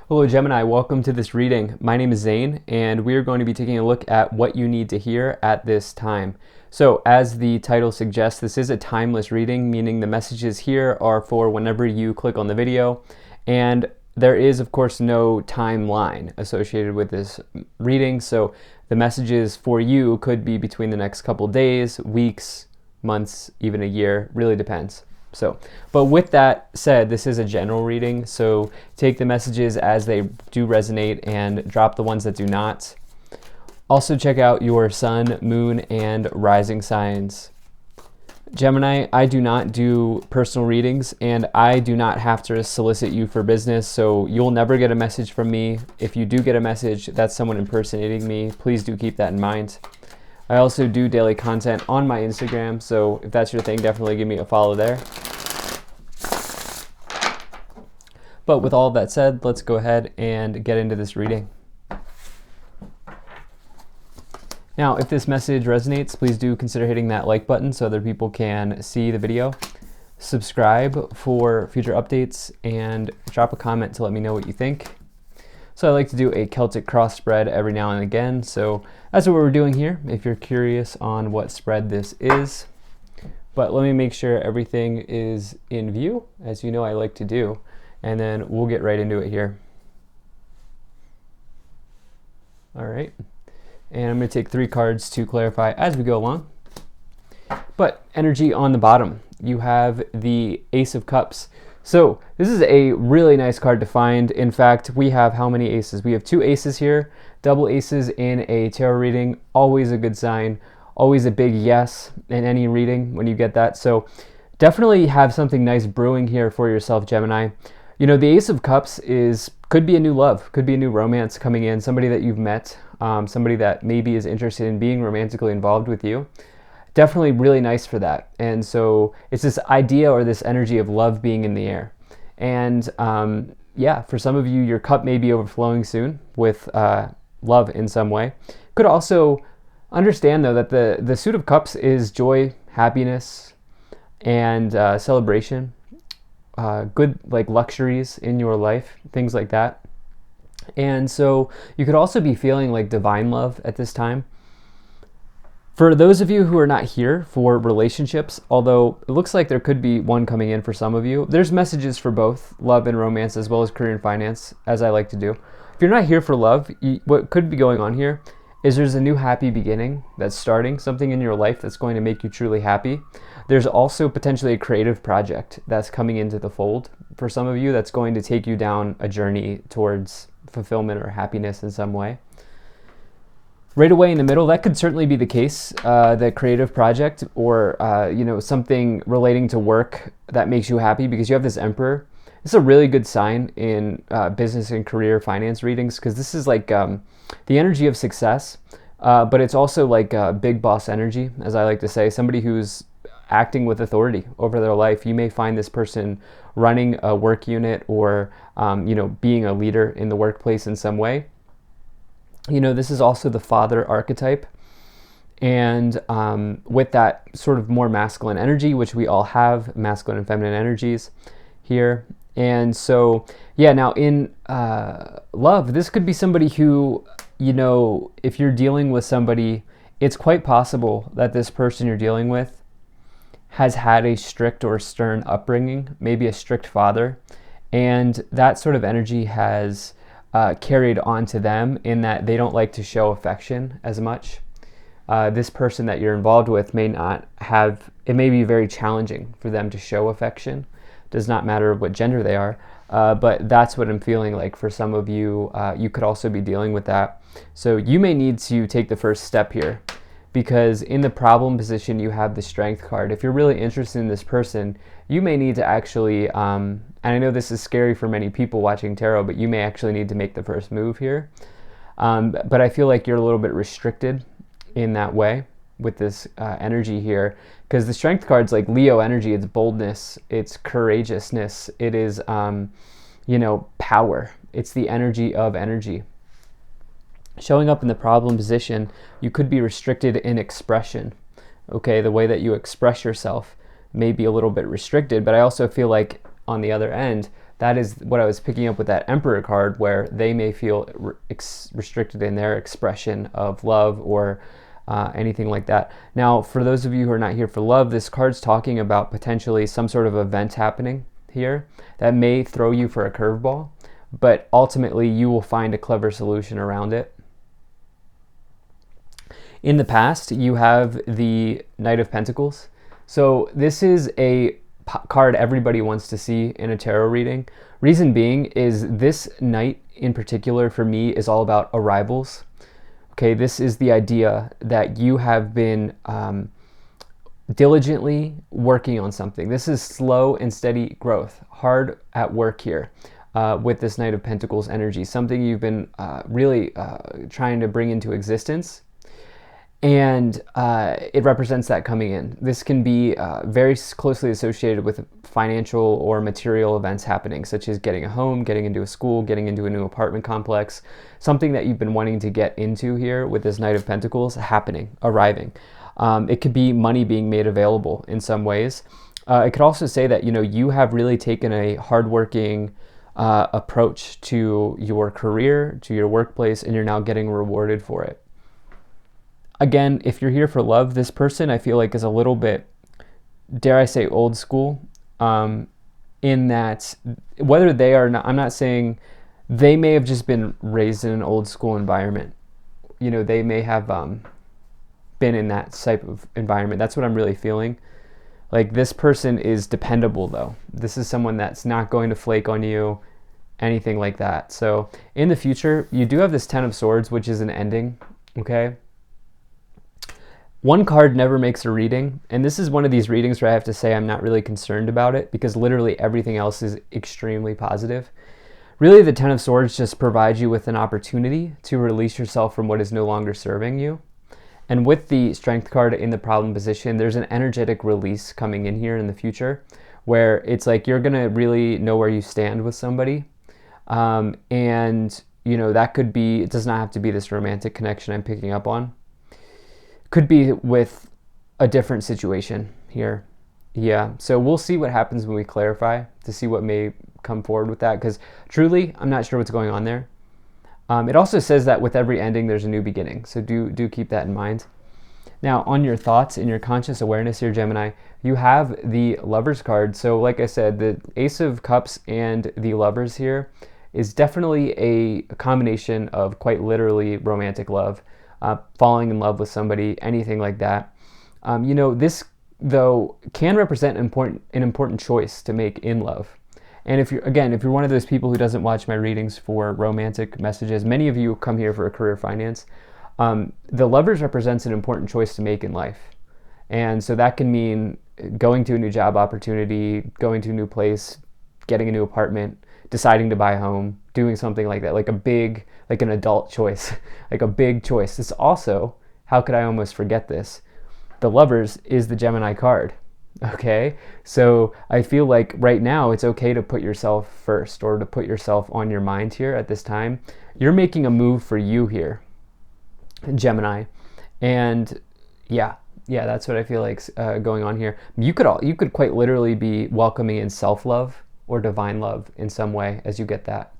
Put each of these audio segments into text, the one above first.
Hello Gemini, welcome to this reading. My name is Zane and we are going to be taking a look at what you need to hear at this time. So as the title suggests, this is a timeless reading, meaning the messages here are for whenever you click on the video, and there is of course no timeline associated with this reading, so the messages for you could be between the next couple days, weeks, months, even a year, really depends. But with that said, this is a general reading, so take the messages as they do resonate and drop the ones that do not. Also check out your sun, moon, and rising signs. Gemini, I do not do personal readings and I do not have to solicit you for business, so you'll never get a message from me. If you do get a message, that's someone impersonating me. Please do keep that in mind. I also do daily content on my Instagram, so if that's your thing, definitely give me a follow there. But with all of that said, let's go ahead and get into this reading. Now, if this message resonates, please do consider hitting that like button so other people can see the video. Subscribe for future updates and drop a comment to let me know what you think. So I like to do a Celtic cross spread every now and again, so that's what we're doing here if you're curious on what spread this is. But let me make sure everything is in view, as you know I like to do, and then we'll get right into it here. All right, and I'm going to take 3 cards to clarify as we go along. But energy on the bottom, you have the Ace of Cups. So this is a really nice card to find. In fact, we have how many aces? We have 2 aces here. Double aces in a tarot reading, always a good sign. Always a big yes in any reading when you get that. So definitely have something nice brewing here for yourself, Gemini. You know, the Ace of Cups could be a new love, could be a new romance coming in, somebody that you've met, somebody that maybe is interested in being romantically involved with you. Definitely really nice for that. And so it's this idea or this energy of love being in the air. And yeah, for some of you, your cup may be overflowing soon with love in some way. Could also understand though that the Suit of Cups is joy, happiness, and celebration, good like luxuries in your life, things like that. And so you could also be feeling like divine love at this time. For those of you who are not here for relationships, although it looks like there could be one coming in for some of you, there's messages for both love and romance as well as career and finance, as I like to do. If you're not here for love, what could be going on here is there's a new happy beginning that's starting, something in your life that's going to make you truly happy. There's also potentially a creative project that's coming into the fold for some of you that's going to take you down a journey towards fulfillment or happiness in some way. Right away in the middle, that could certainly be the case, the creative project or you know, something relating to work that makes you happy because you have this Emperor. It's a really good sign in business and career finance readings because this is like the energy of success, but it's also like big boss energy, as I like to say, somebody who's acting with authority over their life. You may find this person running a work unit or you know, being a leader in the workplace in some way. You know, this is also the father archetype, and with that sort of more masculine energy, which we all have, masculine and feminine energies here. And so, yeah, now in love, this could be somebody who, you know, if you're dealing with somebody, it's quite possible that this person you're dealing with has had a strict or stern upbringing, maybe a strict father, and that sort of energy has carried on to them in that they don't like to show affection as much. This person that you're involved with may not have, it may be very challenging for them to show affection. Does not matter what gender they are, but that's what I'm feeling like for some of you. You could also be dealing with that. So you may need to take the first step here because in the problem position, you have the Strength card. If you're really interested in this person, you may need to actually, and I know this is scary for many people watching tarot, but you may actually need to make the first move here. But I feel like you're a little bit restricted in that way with this energy here, because the Strength card's like Leo energy. It's boldness, it's courageousness, it is you know, power. It's the energy of energy. Showing up in the problem position, you could be restricted in expression. Okay, the way that you express yourself may be a little bit restricted, but I also feel like on the other end, that is what I was picking up with that Emperor card, where they may feel restricted in their expression of love or anything like that. Now, for those of you who are not here for love, this card's talking about potentially some sort of event happening here that may throw you for a curveball, but ultimately you will find a clever solution around it. In the past, you have the Knight of Pentacles. So this is a card everybody wants to see in a tarot reading. Reason being is this Knight in particular for me is all about arrivals. Okay, this is the idea that you have been diligently working on something. This is slow and steady growth, hard at work here with this Knight of Pentacles energy, something you've been really trying to bring into existence. And it represents that coming in. This can be very closely associated with financial or material events happening, such as getting a home, getting into a school, getting into a new apartment complex, something that you've been wanting to get into here with this Knight of Pentacles happening, arriving. It could be money being made available in some ways. It could also say that, you know, you have really taken a hardworking approach to your career, to your workplace, and you're now getting rewarded for it. Again, if you're here for love, this person I feel like is a little bit, dare I say, old school, in that whether they are not, I'm not saying they may have just been raised in an old school environment. You know, they may have been in that type of environment. That's what I'm really feeling. Like, this person is dependable though. This is someone that's not going to flake on you, anything like that. So in the future, you do have this Ten of Swords, which is an ending, okay? One card never makes a reading, and this is one of these readings where I have to say I'm not really concerned about it because literally everything else is extremely positive. Really, the Ten of Swords just provides you with an opportunity to release yourself from what is no longer serving you. And with the Strength card in the problem position, there's an energetic release coming in here in the future where it's like you're going to really know where you stand with somebody. And, you know, that could be, it does not have to be this romantic connection I'm picking up on. Could be with a different situation here. Yeah, so we'll see what happens when we clarify to see what may come forward with that, because truly, I'm not sure what's going on there. It also says that with every ending, there's a new beginning, so do keep that in mind. Now, on your thoughts and your conscious awareness here, Gemini, you have the Lovers card. So like I said, the Ace of Cups and the Lovers here is definitely a combination of quite literally romantic love. Falling in love with somebody, anything like that. You know, this though can represent an important choice to make in love. And if you're one of those people who doesn't watch my readings for romantic messages, many of you come here for a career finance. The Lovers represents an important choice to make in life. And so that can mean going to a new job opportunity, going to a new place, getting a new apartment, deciding to buy a home, doing something like that, like an adult choice, like a big choice. It's also, how could I almost forget this? The Lovers is the Gemini card, okay? So I feel like right now it's okay to put yourself first or to put yourself on your mind here at this time. You're making a move for you here, Gemini. And yeah, that's what I feel like going on here. You could quite literally be welcoming in self-love or divine love in some way as you get that.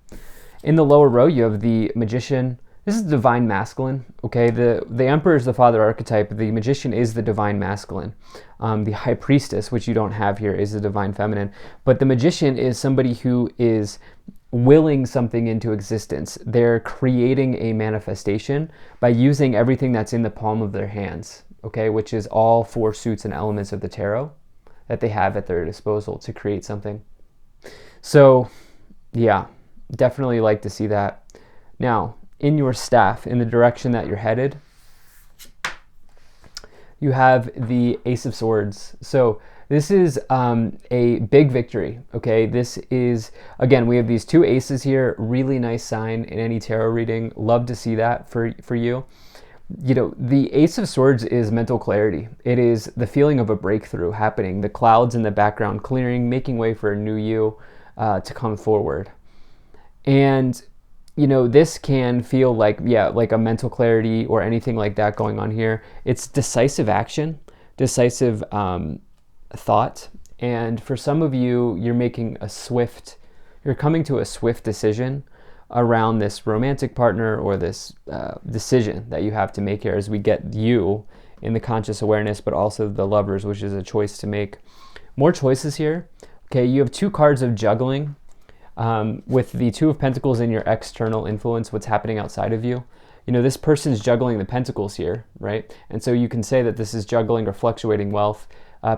In the lower row, you have the Magician. This is divine masculine, okay? The Emperor is the father archetype. The Magician is the divine masculine. The High Priestess, which you don't have here, is the divine feminine. But the Magician is somebody who is willing something into existence. They're creating a manifestation by using everything that's in the palm of their hands, okay? Which is all four suits and elements of the tarot that they have at their disposal to create something. So, yeah, definitely like to see that. Now, in your staff, in the direction that you're headed, you have the Ace of Swords. So this is a big victory, okay? This is, again, we have these two aces here, really nice sign in any tarot reading. Love to see that for you. You know, the Ace of Swords is mental clarity. It is the feeling of a breakthrough happening, the clouds in the background clearing, making way for a new you to come forward. And you know, this can feel like, like a mental clarity or anything like that going on here. It's decisive action, decisive thought. And for some of you, you're making a swift you're coming to a swift decision around this romantic partner or this decision that you have to make here as we get you in the conscious awareness, but also the lovers, which is a choice to make. More choices here. Okay, you have 2 cards of juggling with the 2 of Pentacles in your external influence, what's happening outside of you. You know, this person's juggling the Pentacles here, right? And so you can say that this is juggling or fluctuating wealth.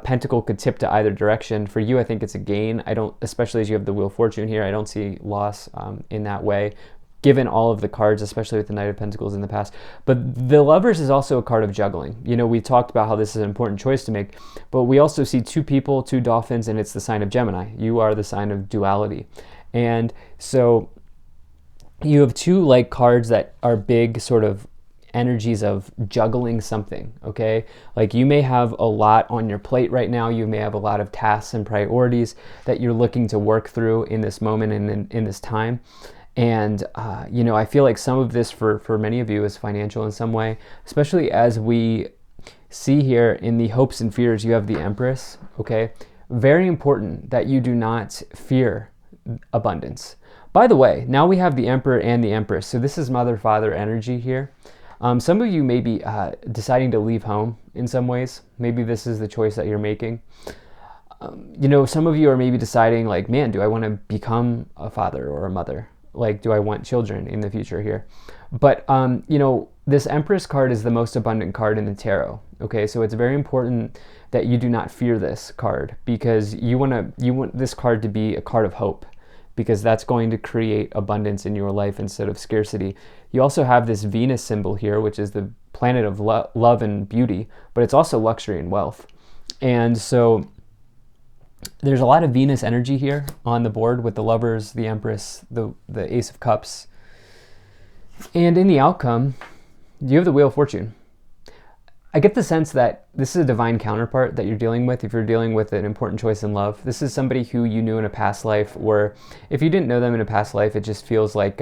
Pentacle could tip to either direction. For you, I think it's a gain. I don't, especially as you have the Wheel of Fortune here, I don't see loss in that way, given all of the cards, especially with the Knight of Pentacles in the past. But the Lovers is also a card of juggling. You know, we talked about how this is an important choice to make, but we also see 2 people, 2 dolphins, and it's the sign of Gemini. You are the sign of duality. And so you have 2 like cards that are big sort of energies of juggling something, okay? Like you may have a lot on your plate right now. You may have a lot of tasks and priorities that you're looking to work through in this moment and in this time. And, you know, I feel like some of this for many of you is financial in some way, especially as we see here in the hopes and fears, you have the Empress, okay? Very important that you do not fear abundance. By the way, now we have the Emperor and the Empress. So this is mother-father energy here. Some of you may be deciding to leave home in some ways. Maybe this is the choice that you're making. You know, some of you are maybe deciding like, man, do I want to become a father or a mother? Like, do I want children in the future here? But, you know, this Empress card is the most abundant card in the tarot. Okay, so it's very important that you do not fear this card because you want this card to be a card of hope, because that's going to create abundance in your life instead of scarcity. You also have this Venus symbol here, which is the planet of love and beauty, but it's also luxury and wealth. And so there's a lot of Venus energy here on the board with the Lovers, the Empress, the Ace of Cups. And in the outcome, you have the Wheel of Fortune. I get the sense that this is a divine counterpart that you're dealing with if you're dealing with an important choice in love. This is somebody who you knew in a past life, or if you didn't know them in a past life, it just feels like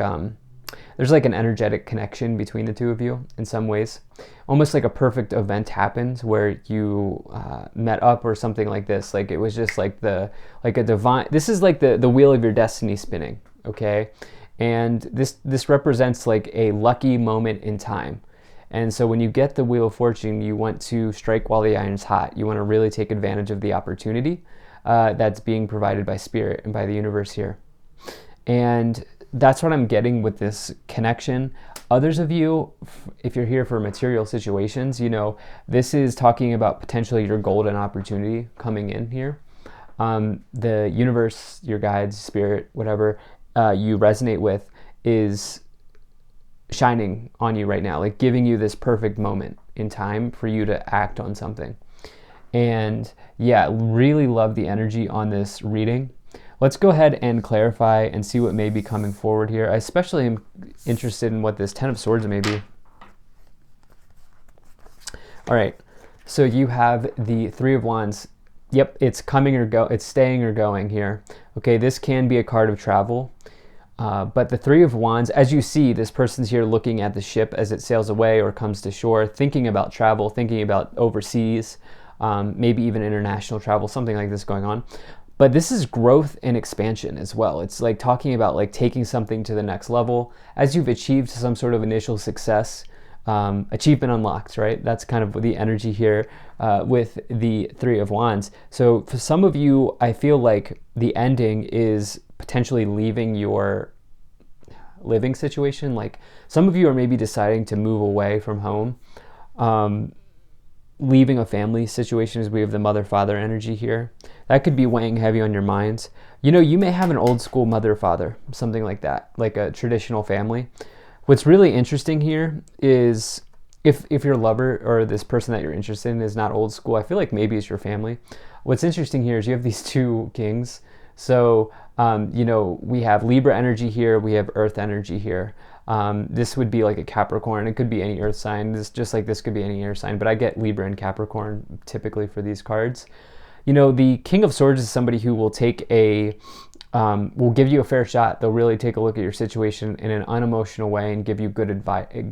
there's like an energetic connection between the 2 of you in some ways. Almost like a perfect event happened where you met up or something like this. Like it was just like a divine, this is like the wheel of your destiny spinning, okay? And this represents like a lucky moment in time. And so when you get the Wheel of Fortune, you want to strike while the iron's hot. You want to really take advantage of the opportunity that's being provided by Spirit and by the universe here. And that's what I'm getting with this connection. Others of you, if you're here for material situations, you know, this is talking about potentially your golden opportunity coming in here. The universe, your guides, Spirit, whatever you resonate with is shining on you right now, like giving you this perfect moment in time for you to act on something. And yeah, really love the energy on this reading. Let's go ahead and clarify and see what may be coming forward here. I especially am interested in what this 10 of Swords may be. All right, so you have the 3 of Wands. Yep, it's coming or go, it's staying or going here. Okay, this can be a card of travel. But the 3 of Wands, as you see, this person's here looking at the ship as it sails away or comes to shore, thinking about travel, thinking about overseas, maybe even international travel, something like this going on. But this is growth and expansion as well. It's like talking about like taking something to the next level. As you've achieved some sort of initial success, achievement unlocked, right? That's kind of the energy here with the 3 of Wands. So for some of you, I feel like the ending is potentially leaving your living situation. Like some of you are maybe deciding to move away from home, leaving a family situation, as we have the mother-father energy here. That could be weighing heavy on your minds. You know, you may have an old school mother-father, something like that, like a traditional family. What's really interesting here is if your lover or this person that you're interested in is not old school, I feel like maybe it's your family. What's interesting here is you have these 2 kings. So, you know, we have Libra energy here, we have Earth energy here. This would be like a Capricorn. It could be any Earth sign. This could be any air sign, but I get Libra and Capricorn typically for these cards. You know, the King of Swords is somebody who will will give you a fair shot. They'll really take a look at your situation in an unemotional way and give you good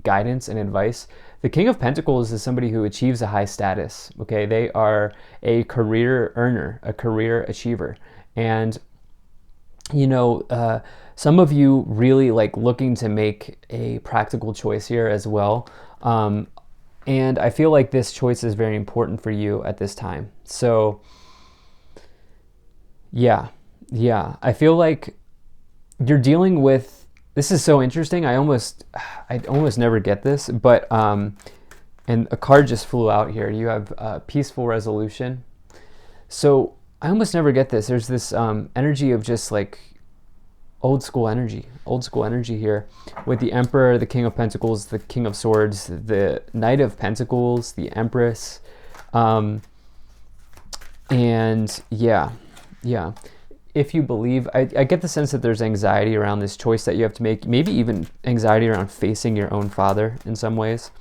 guidance and advice. The King of Pentacles is somebody who achieves a high status. Okay, they are a career earner, a career achiever. And you know, some of you really like looking to make a practical choice here as well. And I feel like this choice is very important for you at this time. So yeah, I feel like you're dealing with, this is so interesting. I almost never get this, but, and a card just flew out here. You have peaceful resolution. So I almost never get this. There's this energy of just like old school energy here with the Emperor, the King of Pentacles, the King of Swords, the Knight of Pentacles, the Empress. And yeah. If you believe, I get the sense that there's anxiety around this choice that you have to make, maybe even anxiety around facing your own father in some ways,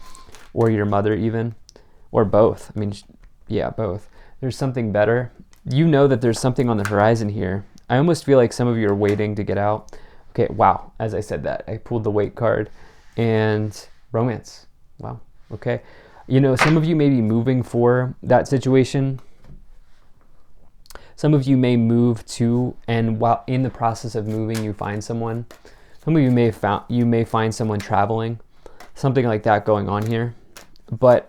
or your mother even, or both. I mean, yeah, both. There's something better. You know that there's something on the horizon here. I almost feel like some of you are waiting to get out. Okay, wow. As I said that, I pulled the Wait card and romance. Wow, okay. You know, some of you may be moving for that situation. Some of you may move to, and while in the process of moving, you find someone. Some of you may find someone traveling, something like that going on here. But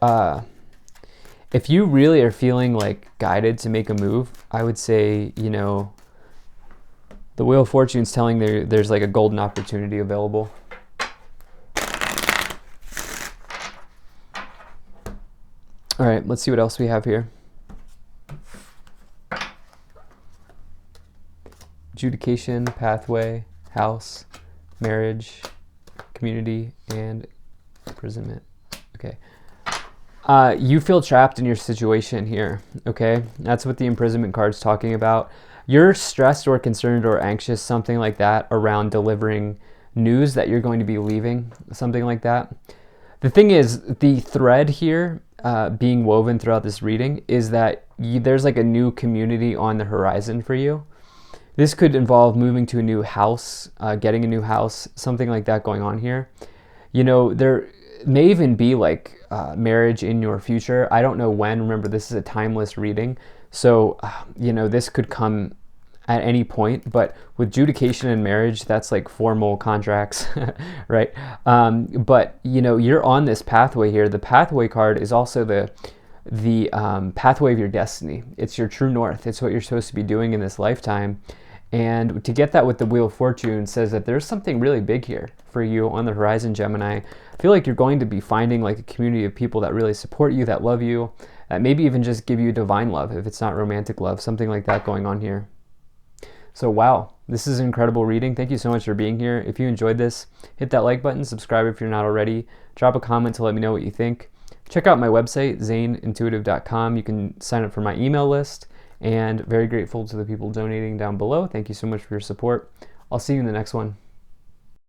if you really are feeling like guided to make a move, I would say, you know, the Wheel of Fortune's telling there's like a golden opportunity available. All right, let's see what else we have here. Adjudication, pathway, house, marriage, community, and imprisonment. Okay. You feel trapped in your situation here, okay? That's what the imprisonment card's talking about. You're stressed or concerned or anxious, something like that, around delivering news that you're going to be leaving, something like that. The thing is, the thread here being woven throughout this reading is that there's like a new community on the horizon for you. This could involve moving to a new house, getting a new house, something like that going on here. You know, there may even be like marriage in your future. I don't know when. Remember, this is a timeless reading. So, you know, this could come at any point. But with adjudication and marriage, that's like formal contracts, right? But, you know, you're on this pathway here. The pathway card is also the pathway of your destiny. It's your true north. It's what you're supposed to be doing in this lifetime. And to get that with the Wheel of Fortune says that there's something really big here for you on the horizon, Gemini. I feel like you're going to be finding like a community of people that really support you, that love you, that maybe even just give you divine love if it's not romantic love, something like that going on here. So wow, this is an incredible reading. Thank you so much for being here. If you enjoyed this, hit that like button, subscribe if you're not already, drop a comment to let me know what you think. Check out my website, zaneintuitive.com. You can sign up for my email list. And very grateful to the people donating down below. Thank you so much for your support. I'll see you in the next one.